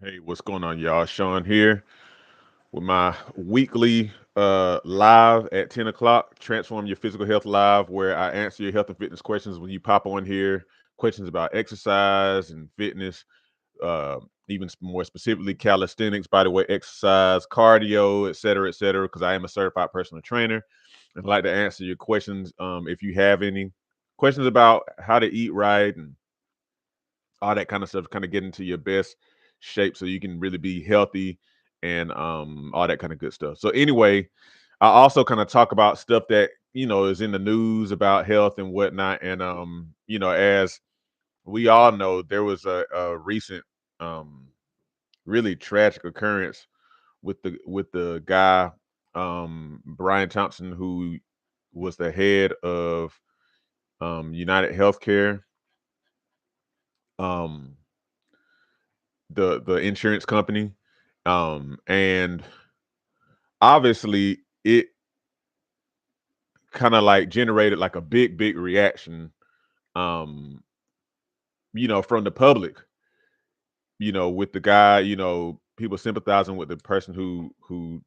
Hey, what's going on, y'all? Sean here with my weekly live at 10 o'clock, Transform Your Physical Health Live, where I answer your health and fitness questions when you pop on here. Questions about exercise and fitness, uh, even more specifically calisthenics, body weight exercise, cardio, et cetera, because I am a certified personal trainer. And I'd like to answer your questions if you have any questions about how to eat right and all that kind of stuff, kind of get into your best shape so you can really be healthy and all that kind of good stuff. So anyway, I also kind of talk about stuff that is in the news about health and whatnot. And as we all know, there was a recent really tragic occurrence with the guy Brian Thompson, who was the head of United Healthcare. Um, the insurance company, and obviously it kind of like generated like a big reaction, um, from the public, with the guy, people sympathizing with the person who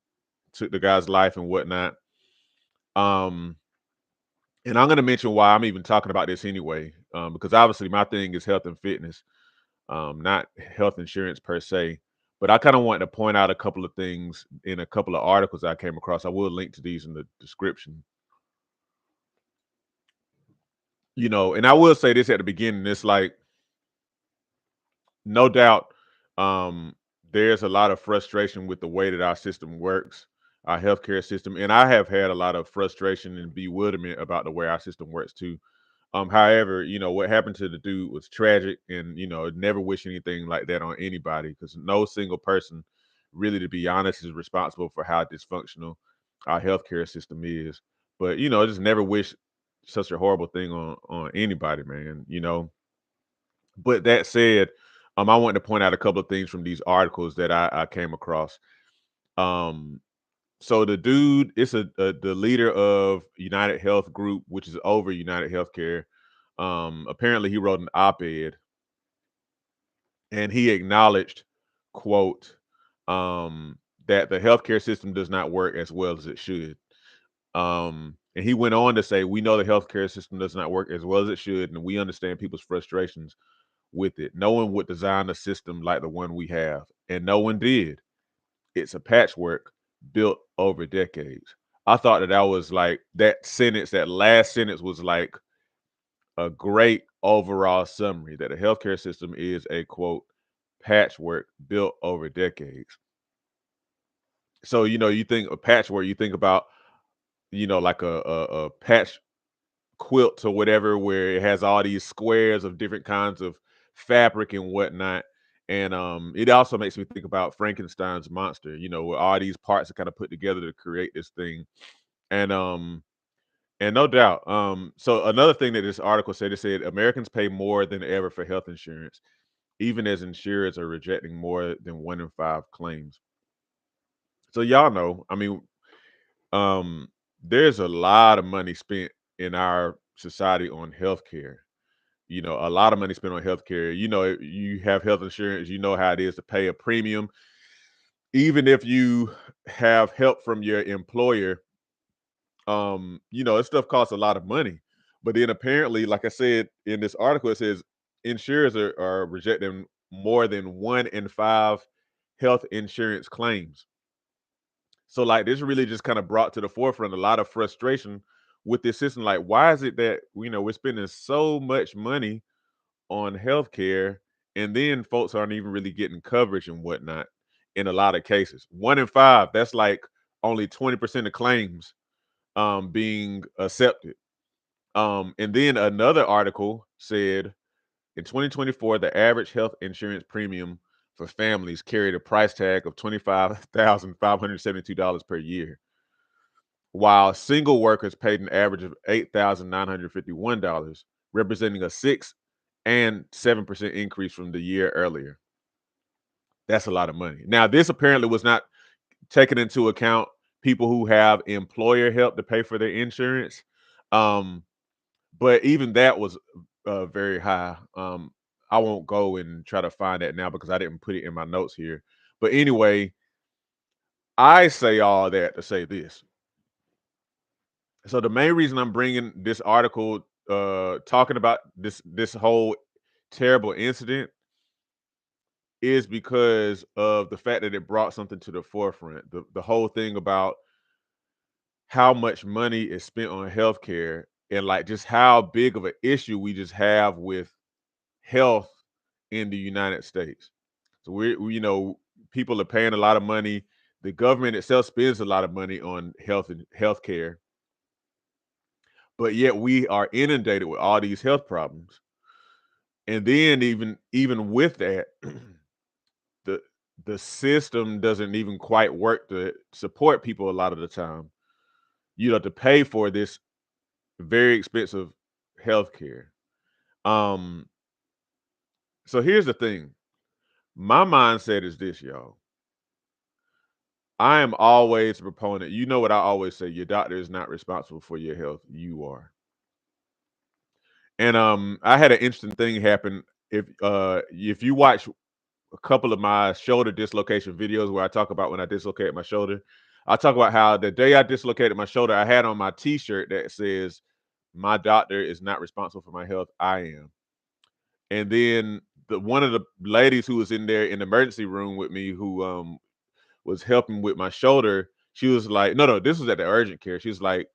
took the guy's life and whatnot. Um, and I'm gonna mention why I'm even talking about this anyway, because obviously my thing is health and fitness, not health insurance per se. But I kind of want to point out a couple of things in a couple of articles I came across. I will link to these in the description. And I will say this at the beginning. It's like, no doubt, um, there's a lot of frustration with the way that our system works, our healthcare system. And I have had a lot of frustration and bewilderment about the way our system works too. However, what happened to the dude was tragic, and never wish anything like that on anybody, because no single person, really, to be honest, is responsible for how dysfunctional our healthcare system is. But just never wish such a horrible thing on anybody, man. But that said, I wanted to point out a couple of things from these articles that I came across. Um, so the dude is the leader of United Health Group, which is over United Healthcare. Apparently, he wrote an op-ed, and he acknowledged, quote, that the healthcare system does not work as well as it should. And he went on to say, "We know the healthcare system does not work as well as it should, and we understand people's frustrations with it. No one would design a system like the one we have, and no one did. It's a patchwork built over decades." I thought that was like that sentence, that last sentence was like a great overall summary that the healthcare system is a, quote, patchwork built over decades. So, you think of patchwork, you think about, like a patch quilt or whatever, where it has all these squares of different kinds of fabric and whatnot. And it also makes me think about Frankenstein's monster, where all these parts are kind of put together to create this thing. And no doubt. So another thing that this article said, it said Americans pay more than ever for health insurance, even as insurers are rejecting more than 1 in 5 claims. So y'all know, I mean, um, there's a lot of money spent in our society on healthcare. A lot of money spent on healthcare. You have health insurance, you know how it is to pay a premium. Even if you have help from your employer, this stuff costs a lot of money. But then apparently, like I said in this article, it says insurers are rejecting more than 1 in 5 health insurance claims. So like this really just kind of brought to the forefront a lot of frustration with this system. Like, why is it that we're spending so much money on healthcare, and then folks aren't even really getting coverage and whatnot in a lot of cases? 1 in 5, that's like only 20% of claims being accepted. And then another article said in 2024, the average health insurance premium for families carried a price tag of $25,572 per year, while single workers paid an average of $8,951, representing a 6 and 7% increase from the year earlier. That's a lot of money. Now, this apparently was not taking into account people who have employer help to pay for their insurance. Um, but even that was very high. I won't go and try to find that now because I didn't put it in my notes here. But anyway, I say all that to say this. So the main reason I'm bringing this article, talking about this whole terrible incident, is because of the fact that it brought something to the forefront. The whole thing about how much money is spent on healthcare, and like just how big of an issue we just have with health in the United States. So people are paying a lot of money. The government itself spends a lot of money on health and healthcare, but yet we are inundated with all these health problems. And then even with that, the the system doesn't even quite work to support people a lot of the time. You have to pay for this very expensive healthcare. Um, so here's the thing. My mindset is this, y'all. I am always a proponent. You know what I always say, your doctor is not responsible for your health. You are. And I had an interesting thing happen. If you watch a couple of my shoulder dislocation videos where I talk about when I dislocated my shoulder, I talk about how the day I dislocated my shoulder, I had on my t-shirt that says, "My doctor is not responsible for my health. I am." And then one of the ladies who was in there in the emergency room with me, who was helping with my shoulder, she was like, no, this was at the urgent care. She was like,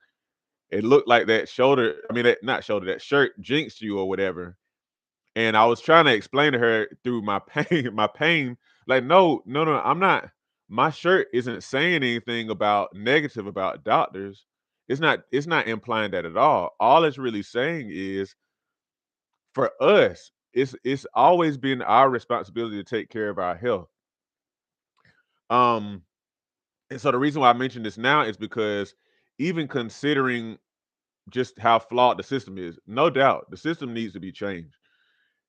it looked like that shoulder, I mean, not shoulder, that shirt jinxed you or whatever. And I was trying to explain to her through my pain, like, no, I'm not. My shirt isn't saying anything about negative about doctors. It's not implying that at all. All it's really saying is, for us, it's always been our responsibility to take care of our health. Um, and so the reason why I mention this now is because, even considering just how flawed the system is, no doubt the system needs to be changed.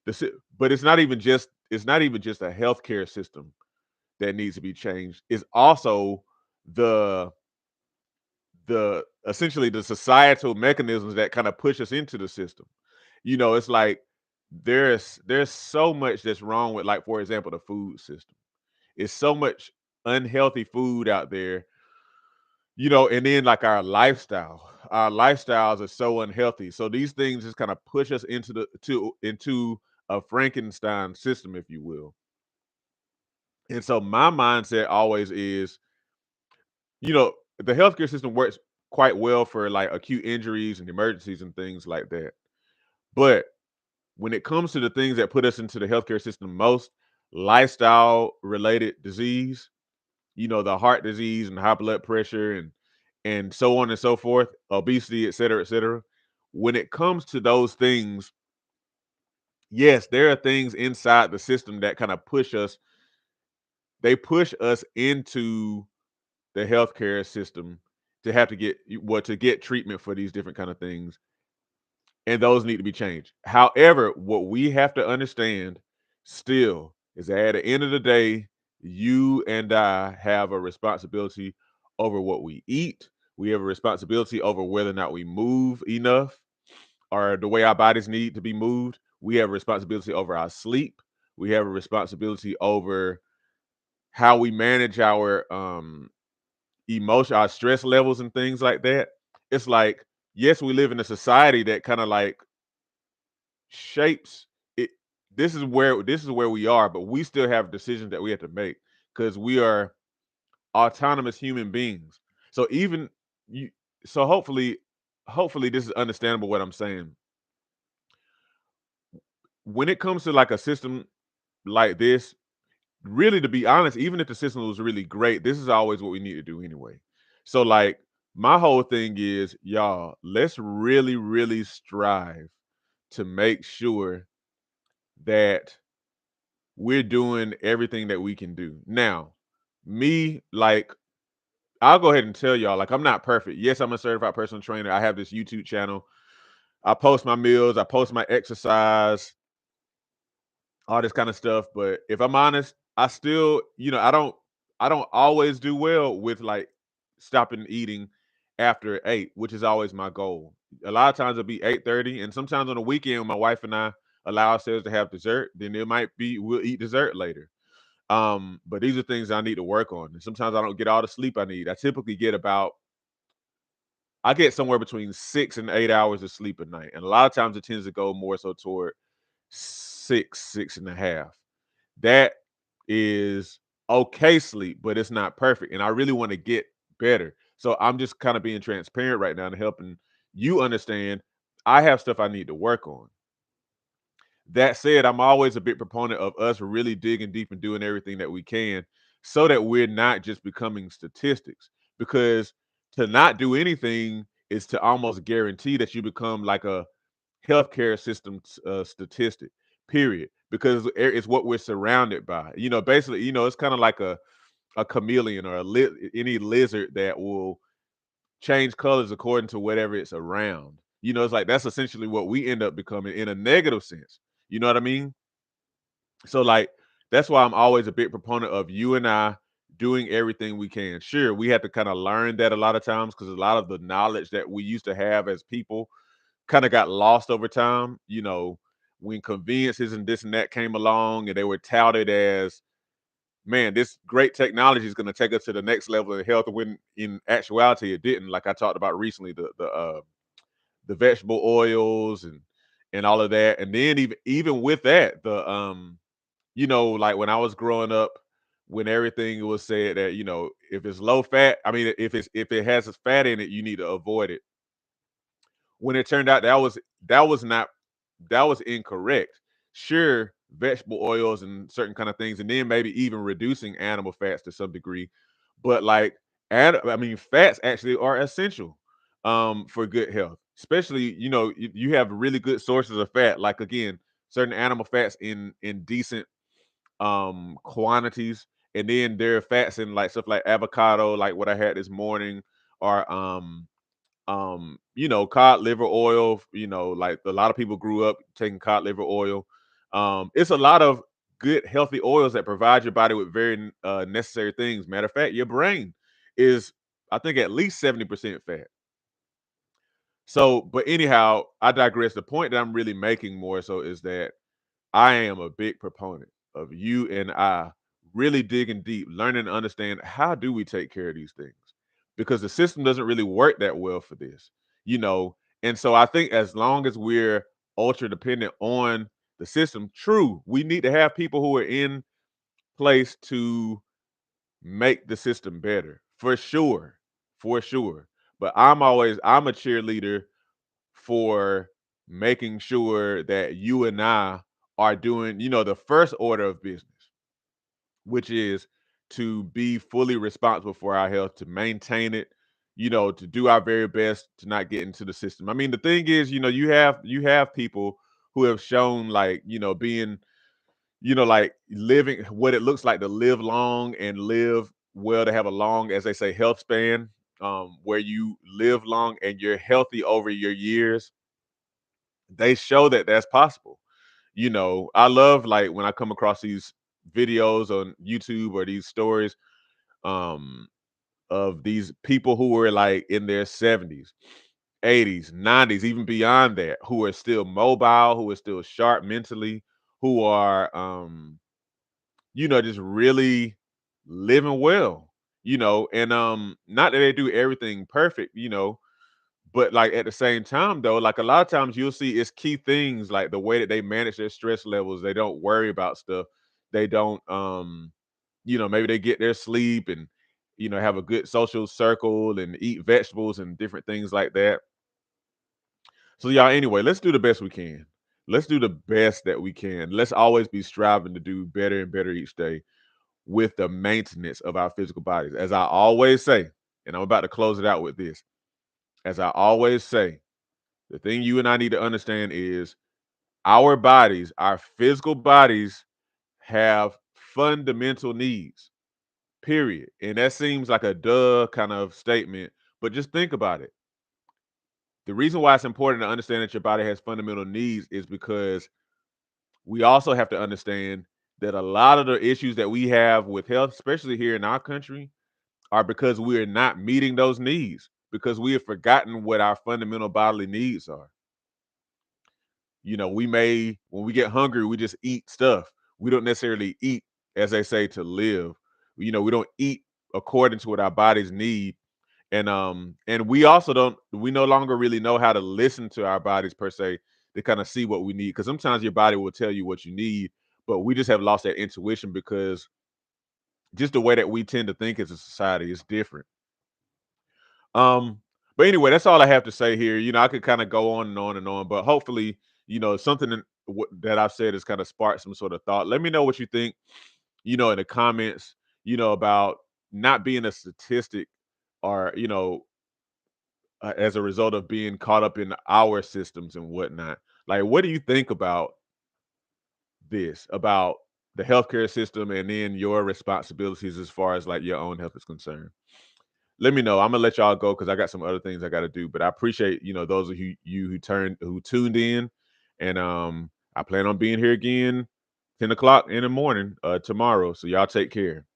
But it's not even just a healthcare system that needs to be changed. It's also the essentially the societal mechanisms that kind of push us into the system. It's like there's so much that's wrong with, like, for example, the food system. It's so much unhealthy food out there, and then, like, our lifestyle. Our lifestyles are so unhealthy. So these things just kind of push us into a Frankenstein system, if you will. And so my mindset always is, the healthcare system works quite well for, like, acute injuries and emergencies and things like that. But when it comes to the things that put us into the healthcare system most, lifestyle related disease, the heart disease and high blood pressure and so on and so forth, obesity, et cetera, et cetera. When it comes to those things, yes, there are things inside the system that kind of push us into the healthcare system to have to get treatment for these different kind of things, and those need to be changed. However, what we have to understand still is that at the end of the day, you and I have a responsibility over what we eat. We have a responsibility over whether or not we move enough, or the way our bodies need to be moved. We have a responsibility over our sleep. We have a responsibility over how we manage our emotion, our stress levels and things like that. It's like, yes, we live in a society that kind of like shapes it. This is where we are, but we still have decisions that we have to make because we are autonomous human beings. So even you so hopefully this is understandable what I'm saying. When it comes to, like, a system like this, really, to be honest, even if the system was really great, this is always what we need to do anyway. So, like, my whole thing is, y'all, let's really, really strive to make sure that we're doing everything that we can do. Now, me, like, I'll go ahead and tell y'all, like, I'm not perfect. Yes, I'm a certified personal trainer. I have this YouTube channel. I post my meals, I post my exercise, all this kind of stuff. But if I'm honest, I still, I don't always do well with, like, stopping eating after 8, which is always my goal. A lot of times it'll be 8:30, and sometimes on the weekend, my wife and I, allow ourselves to have dessert, then it might be we'll eat dessert later. But these are things I need to work on. And sometimes I don't get all the sleep I need. I get somewhere between 6 and 8 hours of sleep a night. And a lot of times it tends to go more so toward 6 and a half. That is okay sleep, but it's not perfect. And I really want to get better. So I'm just kind of being transparent right now and helping you understand I have stuff I need to work on. That said, I'm always a big proponent of us really digging deep and doing everything that we can so that we're not just becoming statistics. Because to not do anything is to almost guarantee that you become like a healthcare system statistic, period. Because it's what we're surrounded by. Basically, it's kind of like a chameleon or any lizard that will change colors according to whatever it's around. It's like that's essentially what we end up becoming in a negative sense. You know what I mean? So like that's why I'm always a big proponent of you and I doing everything we can. Sure, we had to kind of learn that a lot of times because a lot of the knowledge that we used to have as people kind of got lost over time. When conveniences and this and that came along and they were touted as, man, this great technology is going to take us to the next level of health. When in actuality, it didn't. Like I talked about recently, the vegetable oils and all of that, and then even with that, like when I was growing up, when everything was said that if it's low fat, I mean if it has fat in it, you need to avoid it. When it turned out that was not that was incorrect. Sure, vegetable oils and certain kind of things, and then maybe even reducing animal fats to some degree, but like, fats actually are essential for good health. Especially, you have really good sources of fat, like again, certain animal fats in decent quantities, and then there are fats in like stuff like avocado, like what I had this morning, or cod liver oil, like a lot of people grew up taking cod liver oil. It's a lot of good, healthy oils that provide your body with very necessary things. Matter of fact, your brain is, I think, at least 70% fat. So, but anyhow, I digress. The point that I'm really making more so is that I am a big proponent of you and I really digging deep, learning to understand how do we take care of these things, because the system doesn't really work that well for this, you know. And so I think as long as we're ultra dependent on the system, true, we need to have people who are in place to make the system better, for sure. But I'm a cheerleader for making sure that you and I are doing, the first order of business, which is to be fully responsible for our health, to maintain it, to do our very best to not get into the system. I mean, the thing is, you have people who have shown like, being, like living what it looks like to live long and live well, to have a long, as they say, health span, where you live long and you're healthy over your years. They show that that's possible. I love like when I come across these videos on YouTube or these stories um of these people who were like in their 70s, 80s, 90s, even beyond that, who are still mobile, who are still sharp mentally, who are just really living well, and not that they do everything perfect, but like at the same time though, like a lot of times you'll see it's key things like the way that they manage their stress levels. They don't worry about stuff. They don't maybe they get their sleep and have a good social circle and eat vegetables and different things like that. So y'all, anyway, let's do the best we can. Let's do the best that we can. Let's always be striving to do better and better each day with the maintenance of our physical bodies. As I always say, and I'm about to close it out with this. As I always say, the thing you and I need to understand is our physical bodies have fundamental needs, period. And that seems like a duh kind of statement, but just think about it. The reason why it's important to understand that your body has fundamental needs is because we also have to understand that a lot of the issues that we have with health, especially here in our country, are because we are not meeting those needs, because we have forgotten what our fundamental bodily needs are. We may, when we get hungry, we just eat stuff. We don't necessarily eat, as they say, to live. We don't eat according to what our bodies need. And we also don't we no longer really know how to listen to our bodies per se to kind of see what we need. Because sometimes your body will tell you what you need, but we just have lost that intuition because just the way that we tend to think as a society is different. Um, but anyway, that's all I have to say here. I could kind of go on and on and on, but hopefully, something that I've said has kind of sparked some sort of thought. Let me know what you think, in the comments, about not being a statistic or, as a result of being caught up in our systems and whatnot. Like, what do you think about this, about the healthcare system and then your responsibilities as far as like your own health is concerned? Let me know. I'm gonna let y'all go because I got some other things I got to do. But I appreciate those of you who tuned in, and I plan on being here again 10 o'clock in the morning tomorrow. So y'all take care.